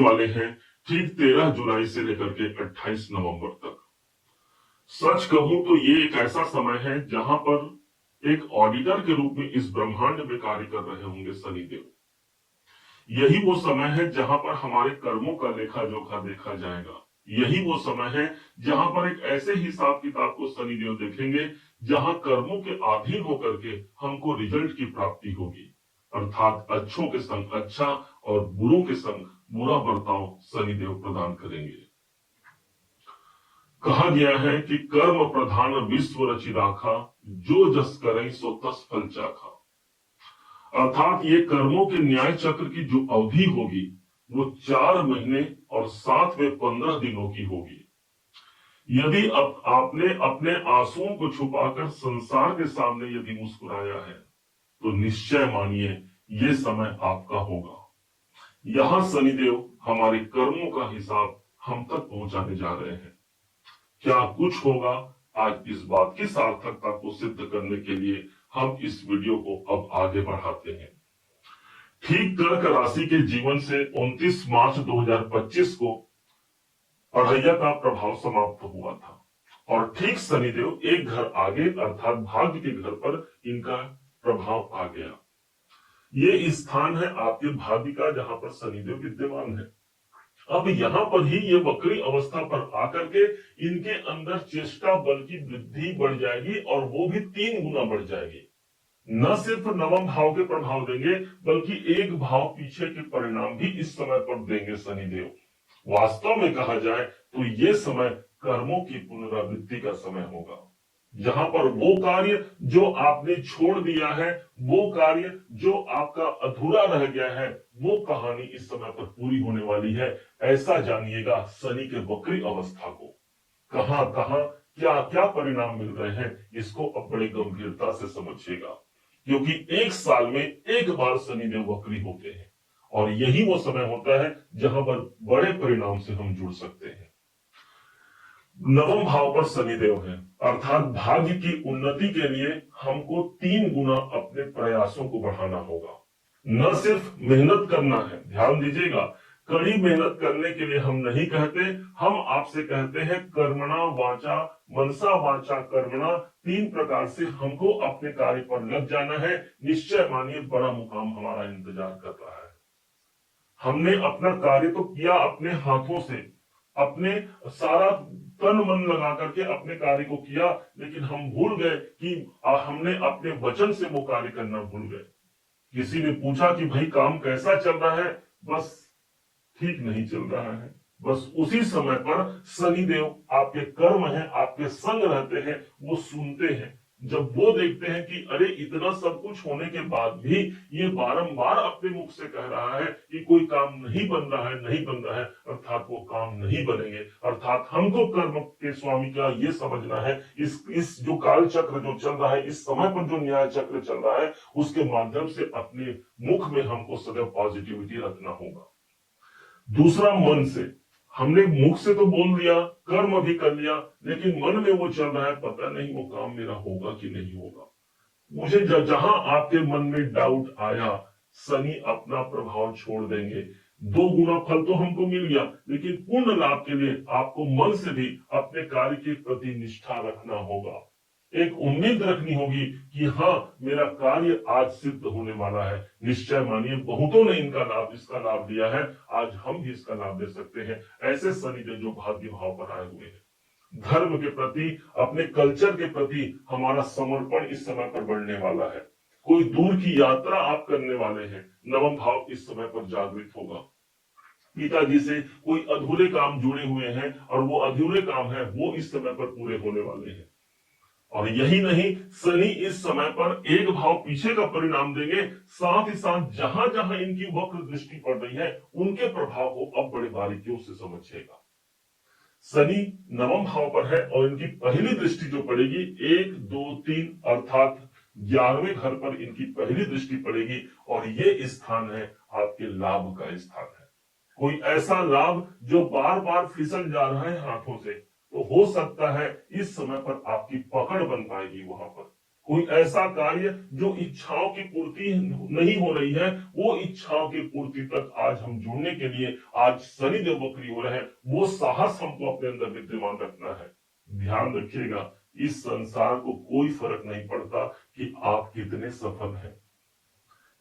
वाले हैं ठीक 13 जुलाई से लेकर के 28 नवंबर तक। सच कहूं तो ये एक ऐसा समय है जहां पर एक ऑडिटर के रूप में इस ब्रह्मांड में कार्य कर रहे होंगे शनिदेव। यही वो समय है जहां पर हमारे कर्मों का लेखा जोखा देखा जाएगा। यही वो समय है जहां पर एक ऐसे हिसाब किताब को शनिदेव देखेंगे जहां कर्मों के अधीन होकर के हमको रिजल्ट की प्राप्ति होगी, अर्थात अच्छों के संग अच्छा और बुरों के संग बुरा बर्ताव शनिदेव प्रदान करेंगे। कहा गया है कि कर्म प्रधान विश्व रचि राखा, जो जस करें सो तस फल चाखा। अर्थात ये कर्मों के न्याय चक्र की जो अवधि होगी वो 4 महीने और साथ में 15 दिनों की होगी। यदि अब आपने अपने आंसुओं को छुपाकर संसार के सामने यदि मुस्कुराया है तो निश्चय मानिए ये समय आपका होगा। यहां शनिदेव हमारे कर्मों का हिसाब हम तक पहुंचाने जा रहे हैं। क्या कुछ होगा, आज इस बात की सार्थकता को सिद्ध करने के लिए हम इस वीडियो को अब आगे बढ़ाते हैं। ठीक कर्क राशि के जीवन से 29 मार्च 2025 को अढ़ैया का प्रभाव समाप्त हुआ था और ठीक शनिदेव एक घर आगे अर्थात भाग्य के घर पर इनका प्रभाव आ गया। ये स्थान है आपके भाग्य का जहां पर शनिदेव विद्यमान है। अब यहाँ पर ही ये वक्री अवस्था पर आकर के इनके अंदर चेष्टा बल की वृद्धि बढ़ जाएगी और वो भी 3 गुना बढ़ जाएगी। न सिर्फ नवम भाव के प्रभाव देंगे बल्कि एक भाव पीछे के परिणाम भी इस समय पर देंगे शनिदेव। वास्तव में कहा जाए तो ये समय कर्मों की पुनरावृत्ति का समय होगा, जहां पर वो कार्य जो आपने छोड़ दिया है, वो कार्य जो आपका अधूरा रह गया है, वो कहानी इस समय पर पूरी होने वाली है। ऐसा जानिएगा शनि के वक्री अवस्था को कहां कहां क्या क्या परिणाम मिल रहे हैं, इसको अब बड़ी गंभीरता से समझिएगा, क्योंकि एक साल में एक बार शनिदेव वक्री होते हैं और यही वो समय होता है जहां पर बड़े परिणाम से हम जुड़ सकते हैं। नवम भाव पर शनिदेव है, अर्थात भाग्य की उन्नति के लिए हमको 3 गुना अपने प्रयासों को बढ़ाना होगा। न सिर्फ मेहनत करना है, ध्यान दीजिएगा, कड़ी मेहनत करने के लिए हम नहीं कहते, हम आपसे कहते हैं कर्मणा वाचा मनसा वाचा कर्मणा, 3 प्रकार से हमको अपने कार्य पर लग जाना है। निश्चय मानिए बड़ा मुकाम हमारा इंतजार कर रहा है। हमने अपना कार्य तो किया अपने हाथों से, अपने सारा तन मन लगा करके अपने कार्य को किया, लेकिन हम भूल गए कि हमने अपने वचन से वो कार्य करना भूल गए। किसी ने पूछा कि भाई काम कैसा चल रहा है, बस ठीक नहीं चल रहा है। बस उसी समय पर शनिदेव आपके कर्म है, आपके संग रहते हैं, वो सुनते हैं। जब वो देखते हैं कि अरे इतना सब कुछ होने के बाद भी ये बारंबार अपने मुख से कह रहा है कि कोई काम नहीं बन रहा है, नहीं बन रहा है, अर्थात वो काम नहीं बनेंगे। अर्थात हमको कर्म के स्वामी का ये समझना है, इस जो काल चक्र जो चल रहा है, इस समय पर जो न्याय चक्र चल रहा है, उसके माध्यम से अपने मुख में हमको सदैव पॉजिटिविटी रखना होगा। दूसरा, मन से, हमने मुख से तो बोल दिया, कर्म भी कर लिया, लेकिन मन में वो चल रहा है पता नहीं वो काम मेरा होगा कि नहीं होगा। मुझे जहां आपके मन में डाउट आया, शनि अपना प्रभाव छोड़ देंगे। 2 गुना फल तो हमको मिल गया, लेकिन पूर्ण लाभ के लिए आपको मन से भी अपने कार्य के प्रति निष्ठा रखना होगा। एक उम्मीद रखनी होगी कि हाँ मेरा कार्य आज सिद्ध होने वाला है। निश्चय मानिए बहुतों ने इसका लाभ लिया है, आज हम भी इसका लाभ ले सकते हैं। ऐसे शनिदेव जो भाग्य भाव पर आए हुए हैं, धर्म के प्रति, अपने कल्चर के प्रति हमारा समर्पण इस समय पर बढ़ने वाला है। कोई दूर की यात्रा आप करने वाले हैं, नवम भाव इस समय पर जागृत होगा। पिताजी से कोई अधूरे काम जुड़े हुए हैं और वो अधूरे काम है वो इस समय पर पूरे होने वाले हैं। और यही नहीं, शनि इस समय पर एक भाव पीछे का परिणाम देंगे, साथ ही साथ जहां जहां इनकी वक्र दृष्टि पड़ रही है उनके प्रभाव को अब बड़े बारीकियों से समझिएगा। शनि नवम भाव पर है और इनकी पहली दृष्टि जो पड़ेगी 1, 2, 3 अर्थात 11वें घर पर इनकी पहली दृष्टि पड़ेगी और ये स्थान है आपके लाभ का स्थान है। कोई ऐसा लाभ जो बार बार फिसल जा रहा है हाथों से, तो हो सकता है इस समय पर आपकी पकड़ बन पाएगी वहां पर। कोई ऐसा कार्य जो इच्छाओं की पूर्ति नहीं हो रही है, वो इच्छाओं की पूर्ति तक आज हम जुड़ने के लिए आज शनिदेव वक्री हो रहे हैं, वो साहस हमको अपने अंदर विद्यमान रखना है। ध्यान रखिएगा, इस संसार को कोई फर्क नहीं पड़ता कि आप कितने सफल हैं।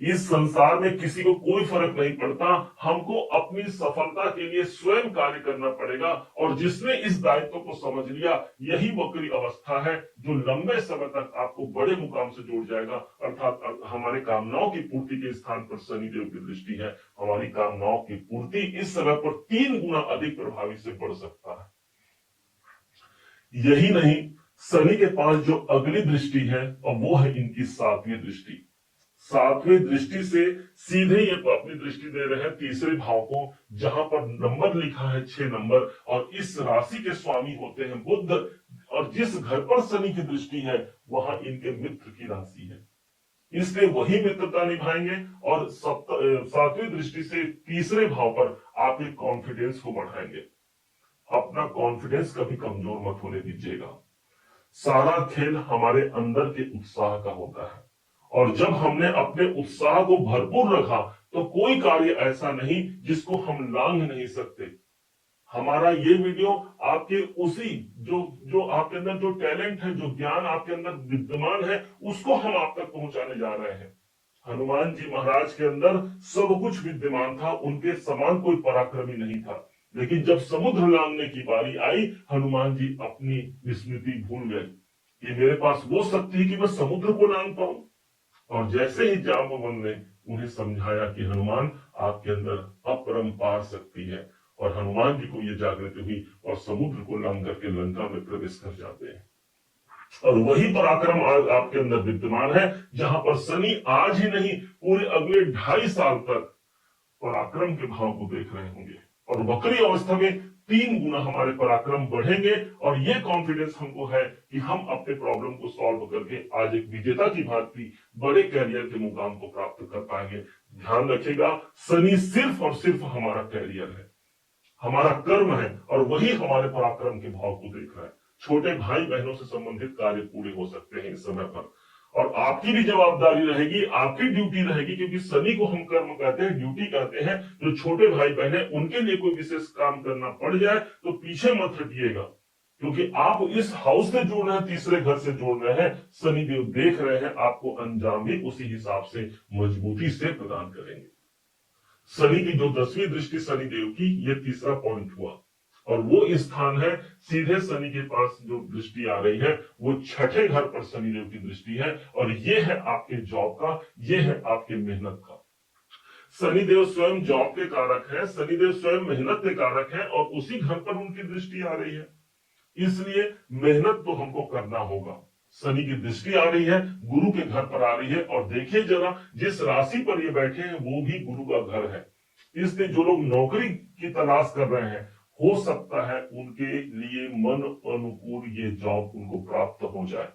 इस संसार में किसी को कोई फर्क नहीं पड़ता, हमको अपनी सफलता के लिए स्वयं कार्य करना पड़ेगा। और जिसने इस दायित्व को समझ लिया, यही वक्री अवस्था है जो लंबे समय तक आपको बड़े मुकाम से जोड़ जाएगा। अर्थात हमारे कामनाओं की पूर्ति के स्थान पर शनिदेव की दृष्टि है, हमारी कामनाओं की पूर्ति इस समय पर 3 गुना अधिक प्रभावी से बढ़ सकता है। यही नहीं, शनि के पास जो अगली दृष्टि है और वो है इनकी 7वीं दृष्टि। 7वीं दृष्टि से सीधे ये अपनी दृष्टि दे रहे हैं तीसरे भाव को, जहां पर नंबर लिखा है 6 नंबर, और इस राशि के स्वामी होते हैं बुध। और जिस घर पर शनि की दृष्टि है वहां इनके मित्र की राशि है, इसलिए वही मित्रता निभाएंगे। और 7वीं दृष्टि से तीसरे भाव पर आपके कॉन्फिडेंस को बढ़ाएंगे। अपना कॉन्फिडेंस कभी कमजोर मत होने दीजिएगा। सारा खेल हमारे अंदर के उत्साह का होता है, और जब हमने अपने उत्साह को भरपूर रखा तो कोई कार्य ऐसा नहीं जिसको हम लांघ नहीं सकते। हमारा ये वीडियो आपके उसी जो आपके अंदर जो टैलेंट है, जो ज्ञान आपके अंदर विद्यमान है, उसको हम आप तक पहुंचाने जा रहे हैं। हनुमान जी महाराज के अंदर सब कुछ विद्यमान था, उनके समान कोई पराक्रमी नहीं था, लेकिन जब समुद्र लांघने की बारी आई, हनुमान जी अपनी विस्मृति भूल गए कि मेरे पास वो शक्ति है कि मैं समुद्र को लांघ पाऊं। और जैसे ही जाम्बवंत ने उन्हें समझाया कि हनुमान, आपके अंदर अपरंपार शक्ति है, और हनुमान जी को यह जागृति हुई और समुद्र को लांघ करके लंका में प्रवेश कर जाते हैं। और वही पराक्रम आज आपके अंदर विद्यमान है, जहां पर शनि आज ही नहीं पूरे अगले 2.5 साल तक पराक्रम के भाव को देख रहे होंगे। और वक्री अवस्था में 3 गुना हमारे पराक्रम बढ़ेंगे, और ये कॉन्फिडेंस हमको है कि हम अपने प्रॉब्लम को सॉल्व करके आज एक विजेता की भांति बड़े कैरियर के मुकाम को प्राप्त कर पाएंगे। ध्यान रखिएगा, शनि सिर्फ और सिर्फ हमारा कैरियर है, हमारा कर्म है, और वही हमारे पराक्रम के भाव को देख रहा है। छोटे भाई बहनों से संबंधित कार्य पूरे हो सकते हैं इस समय पर, और आपकी भी जवाबदारी रहेगी, आपकी ड्यूटी रहेगी, क्योंकि शनि को हम कर्म कहते हैं, ड्यूटी कहते हैं। जो छोटे भाई बहन है उनके लिए कोई विशेष काम करना पड़ जाए तो पीछे मत हटिएगा, क्योंकि आप इस हाउस से जोड़ रहे हैं, तीसरे घर से जोड़ रहे हैं। शनिदेव देख रहे हैं, आपको अंजाम भी उसी हिसाब से मजबूती से प्रदान करेंगे। शनि की जो 10वीं दृष्टि शनिदेव की, ये तीसरा पॉइंट हुआ, और वो स्थान है सीधे शनि के पास जो दृष्टि आ रही है, वो 6ठे घर पर शनिदेव की दृष्टि है, और ये है आपके जॉब का, ये है आपके मेहनत का। शनिदेव स्वयं जॉब के कारक है, शनिदेव स्वयं मेहनत के कारक है, और उसी घर पर उनकी दृष्टि आ रही है, इसलिए मेहनत तो हमको करना होगा। शनि की दृष्टि आ रही है, गुरु के घर पर आ रही है, और देखिए जरा जिस राशि पर ये बैठे हैं वो भी गुरु का घर है। इसलिए जो लोग नौकरी की तलाश कर रहे हैं, हो सकता है उनके लिए मन अनुकूल ये जॉब उनको प्राप्त हो जाए।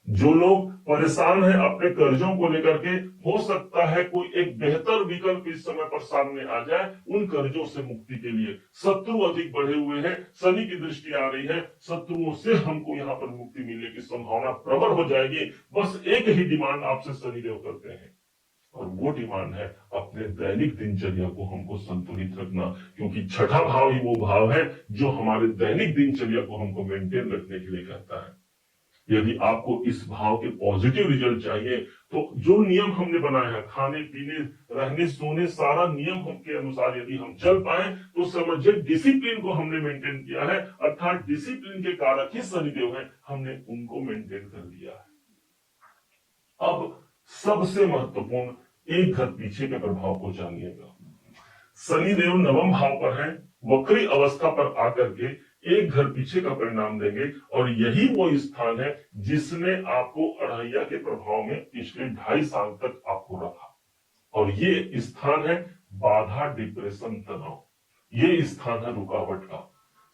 जो लोग परेशान हैं अपने कर्जों को लेकर के, हो सकता है कोई एक बेहतर विकल्प इस समय पर सामने आ जाए उन कर्जों से मुक्ति के लिए। शत्रु अधिक बढ़े हुए हैं, शनि की दृष्टि आ रही है, शत्रुओं से हमको यहाँ पर मुक्ति मिलने की संभावना प्रबल हो जाएगी। बस एक ही डिमांड आपसे शनिदेव करते हैं, और वो डिमांड है अपने दैनिक दिनचर्या को हमको संतुलित रखना, क्योंकि 6ठा भाव ही वो भाव है जो हमारे दैनिक दिनचर्या को हमको मेंटेन रखने के लिए कहता है। यदि आपको इस भाव के पॉजिटिव रिजल्ट चाहिए, तो जो नियम हमने बनाए हैं, खाने पीने रहने सोने, सारा नियम के अनुसार यदि हम चल पाए तो समझिए डिसिप्लिन को हमने मेंटेन किया है, अर्थात डिसिप्लिन के कारक ही शनिदेव हैं, हमने उनको मेंटेन कर लिया है। अब सबसे महत्वपूर्ण, एक घर पीछे के प्रभाव को जानिएगा। शनिदेव 9वें भाव पर है, वक्री अवस्था पर आकर के एक घर पीछे का परिणाम देंगे, और यही वो स्थान है जिसने आपको अढ़ैया के प्रभाव में पिछले 2.5 साल तक आपको रखा। और ये स्थान है बाधा, डिप्रेशन, तनाव, ये स्थान है रुकावट का।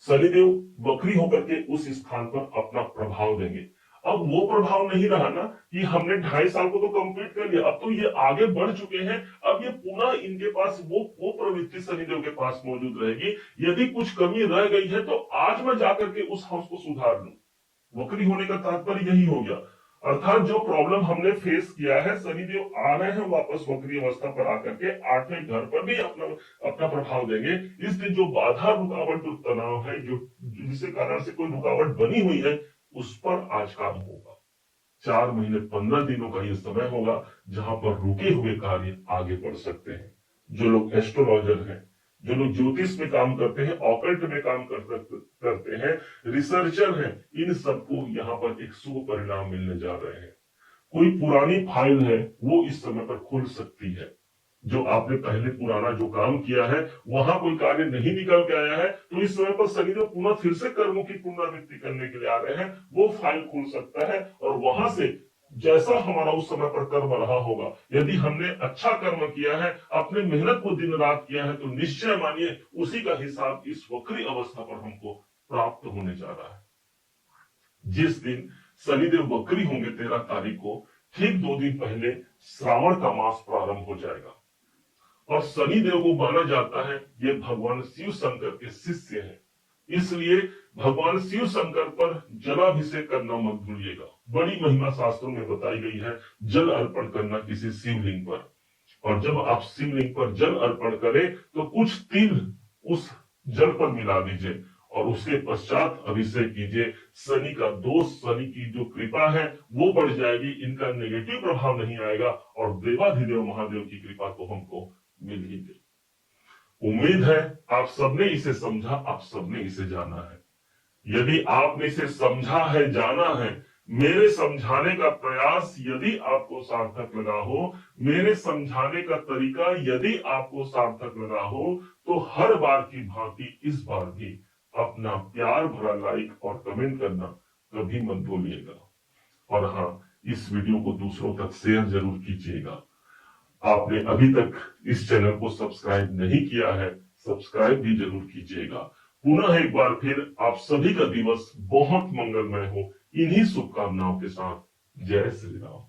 शनिदेव वक्री होकर के उस स्थान पर अपना प्रभाव देंगे। अब वो प्रभाव नहीं रहा ना कि हमने 2.5 साल को तो कंप्लीट कर लिया, अब तो ये आगे बढ़ चुके हैं, अब ये पुनः इनके पास वो प्रवृत्ति शनिदेव के पास मौजूद रहेगी। यदि कुछ कमी रह गई है तो आज मैं जाकर के उस हाउस को सुधार लूं। वक्री होने का तात्पर्य यही हो गया। अर्थात जो प्रॉब्लम हमने फेस किया है, शनिदेव आ रहे हैं वापस वक्री अवस्था पर आकर के 8वें घर पर भी अपना अपना प्रभाव देंगे। इसलिए जो बाधा, रुकावट, जो तनाव है, जो जिसके कारण से कोई रुकावट बनी हुई है, उस पर आज काम होगा। 4 महीने 15 दिनों का ये समय होगा जहां पर रुके हुए कार्य आगे बढ़ सकते हैं। जो लोग एस्ट्रोलॉजर हैं, जो लोग ज्योतिष में काम करते हैं, ऑकल्ट में काम करते हैं, रिसर्चर हैं, इन सबको यहाँ पर एक शुभ परिणाम मिलने जा रहे हैं। कोई पुरानी फाइल है वो इस समय पर खुल सकती है। जो आपने पहले पुराना जो काम किया है वहां कोई कार्य नहीं निकल के आया है, तो इस समय पर शनिदेव पुनः फिर से कर्मों की पुनरावृत्ति करने के लिए आ रहे हैं। वो फाइल खुल सकता है और वहां से जैसा हमारा उस समय पर कर्म रहा होगा, यदि हमने अच्छा कर्म किया है, अपने मेहनत को दिन रात किया है, तो निश्चय मानिए उसी का हिसाब इस वक्री अवस्था पर हमको प्राप्त होने जा रहा है। जिस दिन शनिदेव वक्री होंगे 13 तारीख को, ठीक 2 दिन पहले श्रावण का मास प्रारंभ हो जाएगा। और शनिदेव को माना जाता है ये भगवान शिव शंकर के शिष्य हैं, इसलिए भगवान शिव शंकर पर जलाभिषेक करना मत भूलिएगा। बड़ी महिमा शास्त्रों में बताई गई है जल अर्पण करना किसी शिवलिंग पर। और जब आप शिवलिंग पर जल अर्पण करें तो कुछ तिल उस जल पर मिला दीजिए और उसके पश्चात अभिषेक कीजिए। शनि का दोष, शनि की जो कृपा है वो बढ़ जाएगी, इनका नेगेटिव प्रभाव नहीं आएगा और देवाधिदेव महादेव की कृपा तो हमको मिल ही गई। उम्मीद है आप सबने इसे समझा, आप सबने इसे जाना है। यदि आपने इसे समझा है, जाना है, मेरे समझाने का प्रयास यदि आपको सार्थक लगा हो, मेरे समझाने का तरीका यदि आपको सार्थक लगा हो, तो हर बार की भांति इस बार भी अपना प्यार भरा लाइक और कमेंट करना कभी मत भूलिएगा। और हाँ, इस वीडियो को दूसरों तक शेयर जरूर कीजिएगा। आपने अभी तक इस चैनल को सब्सक्राइब नहीं किया है, सब्सक्राइब भी जरूर कीजिएगा। पुनः एक बार फिर आप सभी का दिवस बहुत मंगलमय हो, इन्हीं शुभकामनाओं के साथ। जय श्री राम।